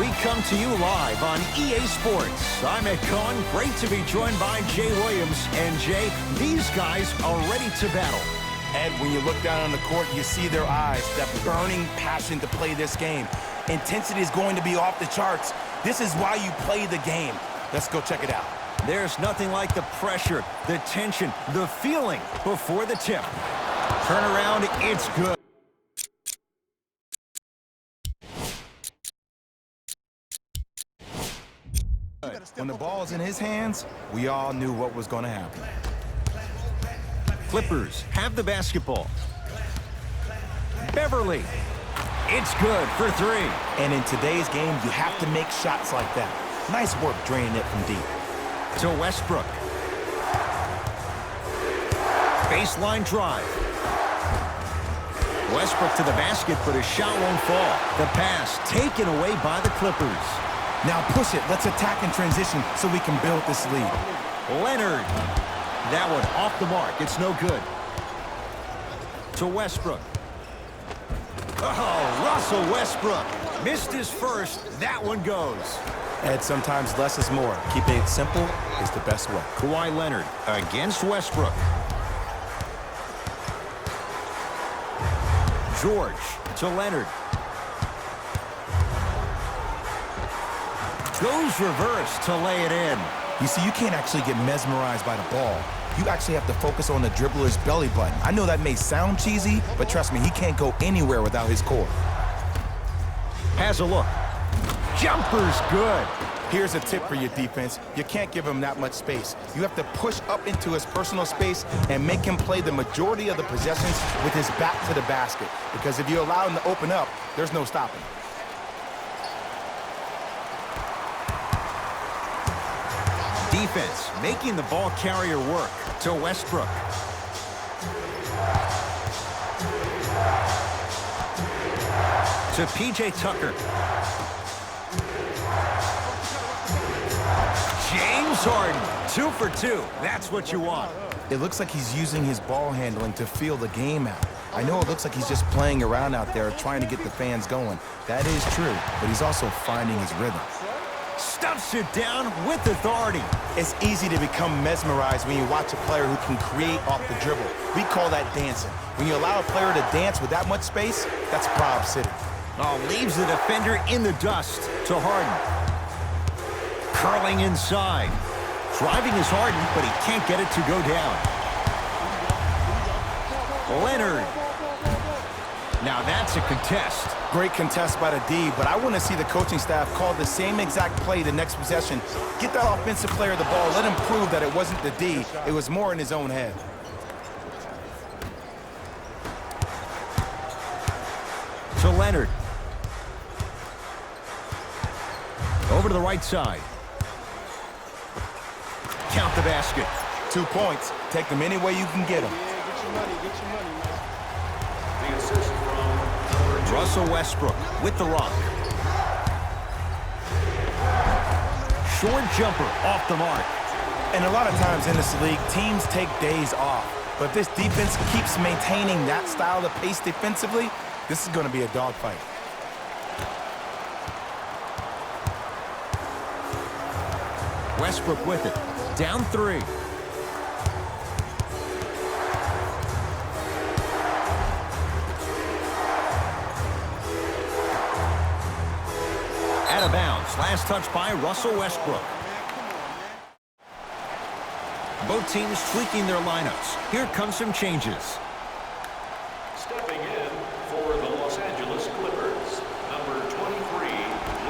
We come to you live on EA Sports. I'm Ed Cohen. Great to be joined by Jay Williams. And Jay, these guys are ready to battle. Ed, when you look down on the court, you see their eyes, that burning passion to play this game. Intensity is going to be off the charts. This is why you play the game. Let's go check it out. There's nothing like the pressure, the tension, the feeling before the tip. Turn around, it's good. When the ball's in his hands, we all knew what was going to happen. Clippers have the basketball. Beverly. It's good for three. And in today's game, you have to make shots like that. Nice work draining it from deep. To Westbrook. Baseline drive. Westbrook to the basket, but his shot won't fall. The pass taken away by the Clippers. Now push it. Let's attack in transition so we can build this lead. Leonard. That one off the mark. It's no good. To Westbrook. Oh, Russell Westbrook. Missed his first. That one goes. Ed, sometimes less is more. Keeping it simple is the best way. Kawhi Leonard against Westbrook. George to Leonard. Goes reverse to lay it in. You see, you can't actually get mesmerized by the ball. You actually have to focus on the dribbler's belly button. I know that may sound cheesy, but trust me, he can't go anywhere without his core. Has a look. Jumper's good. Here's a tip for your defense. You can't give him that much space. You have to push up into his personal space and make him play the majority of the possessions with his back to the basket. Because if you allow him to open up, there's no stopping. Defense making the ball carrier work to Westbrook. To P.J. Tucker. James Harden, 2 for 2. That's what you want. It looks like he's using his ball handling to feel the game out. I know it looks like he's just playing around out there trying to get the fans going. That is true, but he's also finding his rhythm. Stuffs it down with authority. It's easy to become mesmerized when you watch a player who can create off the dribble. We call that dancing. When you allow a player to dance with that much space, that's Prob City. Oh, leaves the defender in the dust to Harden. Curling inside. Driving is Harden, but he can't get it to go down. Leonard. Now that's a contest. Great contest by the D, but I want to see the coaching staff call the same exact play the next possession. Get that offensive player the ball. Let him prove that it wasn't the D. It was more in his own head. To Leonard. Over to the right side. Count the basket. 2 points. Take them any way you can get them. Get your money, get your money, man. The assist from Russell Westbrook with the rock. Short jumper off the mark. And a lot of times in this league, teams take days off. But if this defense keeps maintaining that style of pace defensively, this is going to be a dogfight. Westbrook with it. Down 3. Out of bounds. Last touch by Russell Westbrook. Both teams tweaking their lineups. Here come some changes. stepping in for the Los Angeles Clippers, number 23,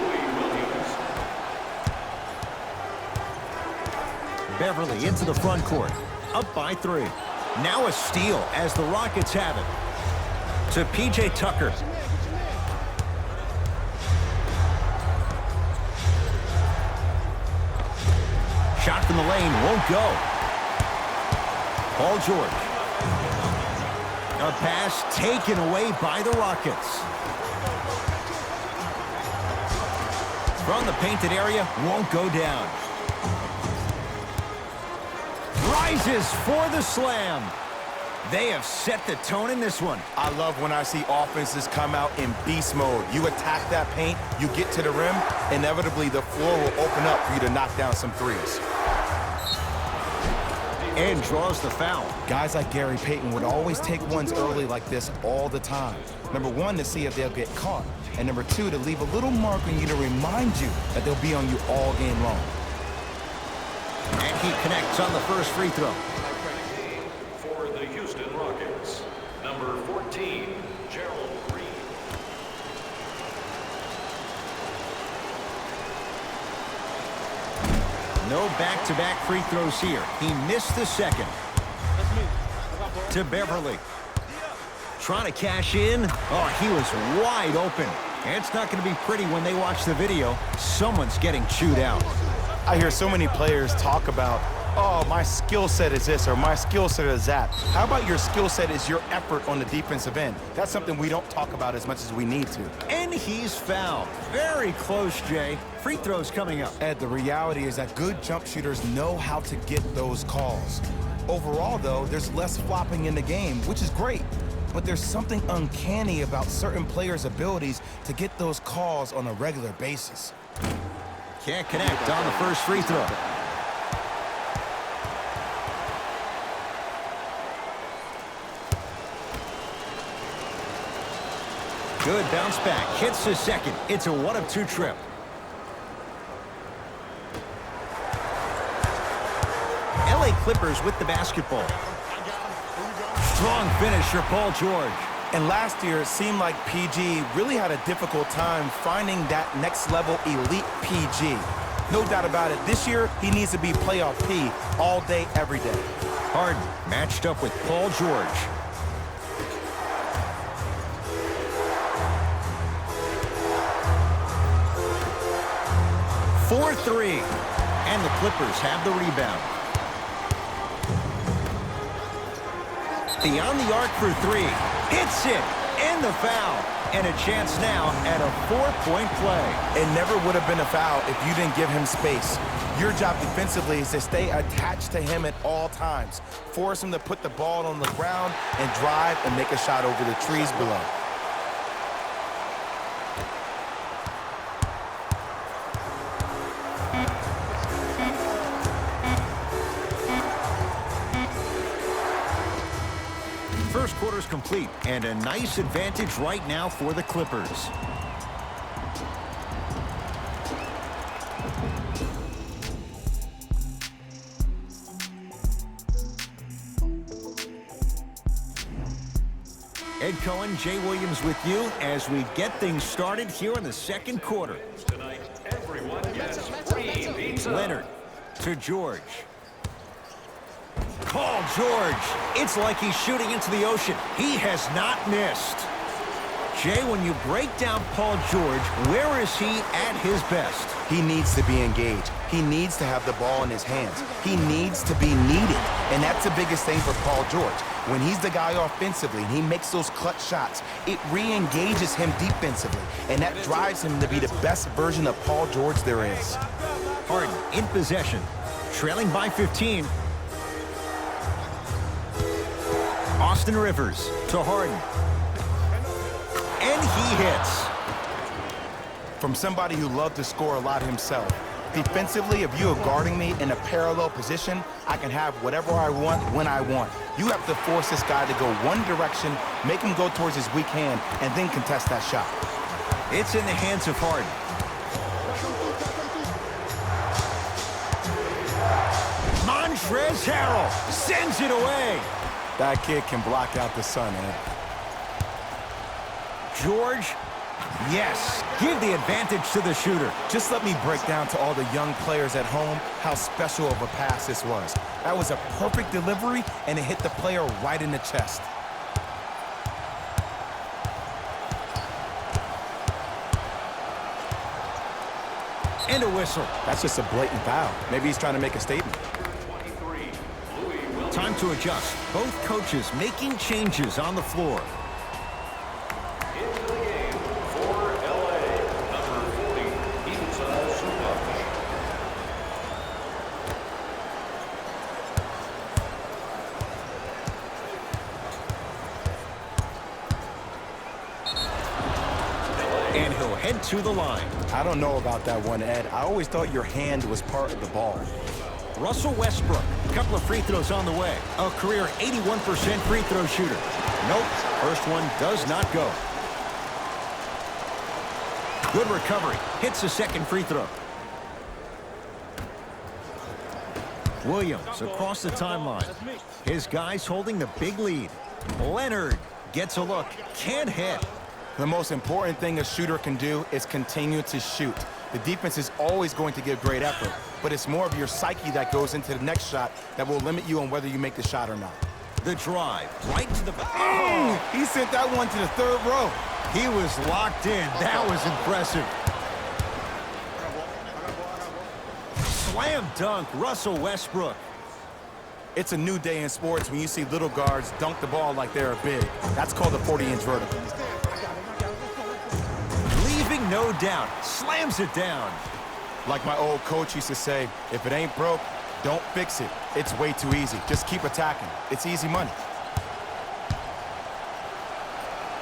Louis Williams. Beverly into the front court. Up by 3. Now a steal as the Rockets have it. To P.J. Tucker. Shot from the lane won't go. Paul George. A pass taken away by the Rockets. From the painted area, won't go down. Rises for the slam. They have set the tone in this one. I love when I see offenses come out in beast mode. You attack that paint, you get to the rim, inevitably the floor will open up for you to knock down some threes. And draws the foul. Guys like Gary Payton would always take ones early like this all the time. Number one, to see if they'll get caught. And number two, to leave a little mark on you to remind you that they'll be on you all game long. And he connects on the first free throw. For the Houston Rockets, number 14, Gerald Green. No back-to-back free throws here. He missed the second. To Beverly. Trying to cash in. Oh, he was wide open. And it's not going to be pretty when they watch the video. Someone's getting chewed out. I hear so many players talk about, oh, my skill set is this or my skill set is that. How about your skill set is your effort on the defensive end? That's something we don't talk about as much as we need to. And he's fouled. Very close, Jay. Free throws coming up. Ed, the reality is that good jump shooters know how to get those calls. Overall, though, there's less flopping in the game, which is great. But there's something uncanny about certain players' abilities to get those calls on a regular basis. Can't connect on the first free throw. Good bounce back. Hits the second. It's a 1 of 2 trip. LA Clippers with the basketball. Strong finish for Paul George. And last year, it seemed like PG really had a difficult time finding that next level elite PG. No doubt about it, this year, he needs to be playoff P all day, every day. Harden matched up with Paul George. For 3. And the Clippers have the rebound. Beyond the arc for 3. Hits it. And the foul. And a chance now at a 4-point play. It never would have been a foul if you didn't give him space. Your job defensively is to stay attached to him at all times. Force him to put the ball on the ground and drive and make a shot over the trees below. First quarter's complete, and a nice advantage right now for the Clippers. Ed Cohen, Jay Williams with you as we get things started here in the second quarter. Tonight, everyone gets free pizza. Leonard to George. Paul George. It's like he's shooting into the ocean. He has not missed. Jay, when you break down Paul George, where is he at his best? He needs to be engaged. He needs to have the ball in his hands. He needs to be needed. And that's the biggest thing for Paul George. When he's the guy offensively and he makes those clutch shots, it re-engages him defensively. And that drives him to be the best version of Paul George there is. Harden in possession, trailing by 15. Austin Rivers to Harden. And he hits. From somebody who loved to score a lot himself, defensively, if you are guarding me in a parallel position, I can have whatever I want when I want. You have to force this guy to go one direction, make him go towards his weak hand, and then contest that shot. It's in the hands of Harden. Montrezl Harrell sends it away. That kid can block out the sun, Ed. George, yes, give the advantage to the shooter. Just let me break down to all the young players at home how special of a pass this was. That was a perfect delivery, and it hit the player right in the chest. And a whistle. That's just a blatant foul. Maybe he's trying to make a statement. Time to adjust. Both coaches making changes on the floor. Into the game for LA, number 40, Ivica Zubac. to the line. I don't know about that one, Ed. I always thought your hand was part of the ball. Russell Westbrook, a couple of free throws on the way. A career 81% free throw shooter. Nope, first one does not go. Good recovery, hits the second free throw. Williams across the timeline. His guys holding the big lead. Leonard gets a look, can't hit. The most important thing a shooter can do is continue to shoot. The defense is always going to give great effort, but it's more of your psyche that goes into the next shot that will limit you on whether you make the shot or not. The drive, right to the... Oh, he sent that one to the third row. He was locked in. That was impressive. Slam dunk, Russell Westbrook. It's a new day in sports when you see little guards dunk the ball like they're big. That's called a 40-inch vertical. Leaving no doubt. Slams it down. Like my old coach used to say, if it ain't broke, don't fix it. It's way too easy. Just keep attacking. It's easy money.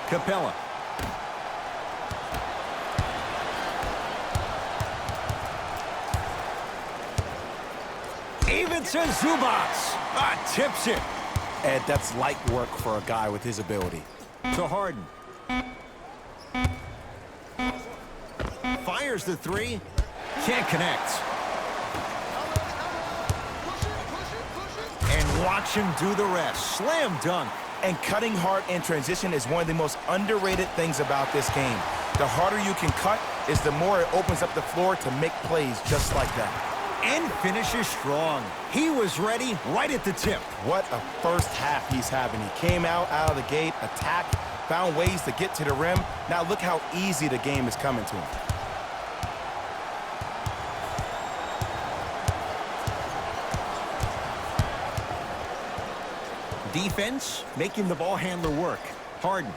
Capella. Even to Zubats. Tips it. Ed, that's light work for a guy with his ability. To Harden. Fires the three. Can't connect. And watch him do the rest. Slam dunk. And cutting hard in transition is one of the most underrated things about this game. The harder you can cut is the more it opens up the floor to make plays just like that. And finishes strong. He was ready right at the tip. What a first half he's having. He came out of the gate, attacked, found ways to get to the rim. Now look how easy the game is coming to him. Defense making the ball handler work. Harden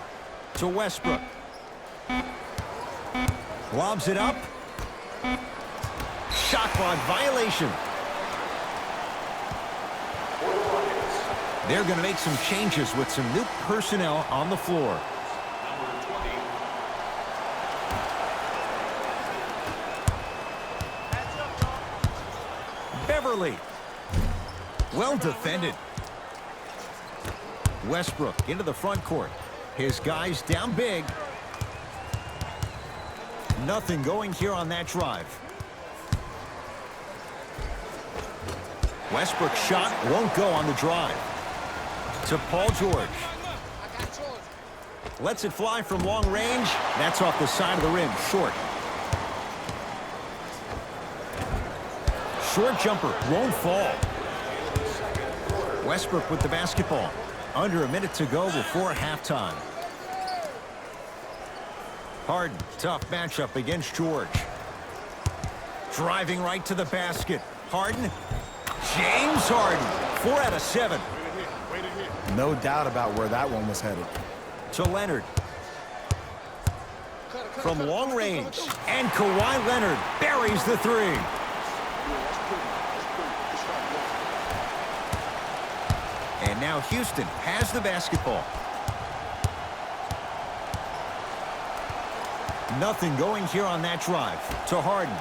to Westbrook. Lobs it up. Shot clock violation. They're going to make some changes with some new personnel on the floor. Number 20. Beverly. Well defended. Westbrook into the front court. His guys down big. Nothing going here on that drive. Westbrook's shot won't go on the drive. To Paul George. Lets it fly from long range. That's off the side of the rim, short. Short jumper, won't fall. Westbrook with the basketball. Under a minute to go before halftime. Harden, tough matchup against George. Driving right to the basket. Harden. James Harden, 4 out of 7. No doubt about where that one was headed. To Leonard. From long range. And Kawhi Leonard buries the three. And now Houston has the basketball. Nothing going here on that drive. To Harden.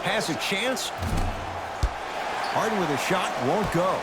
Has a chance. Harden with a shot, won't go.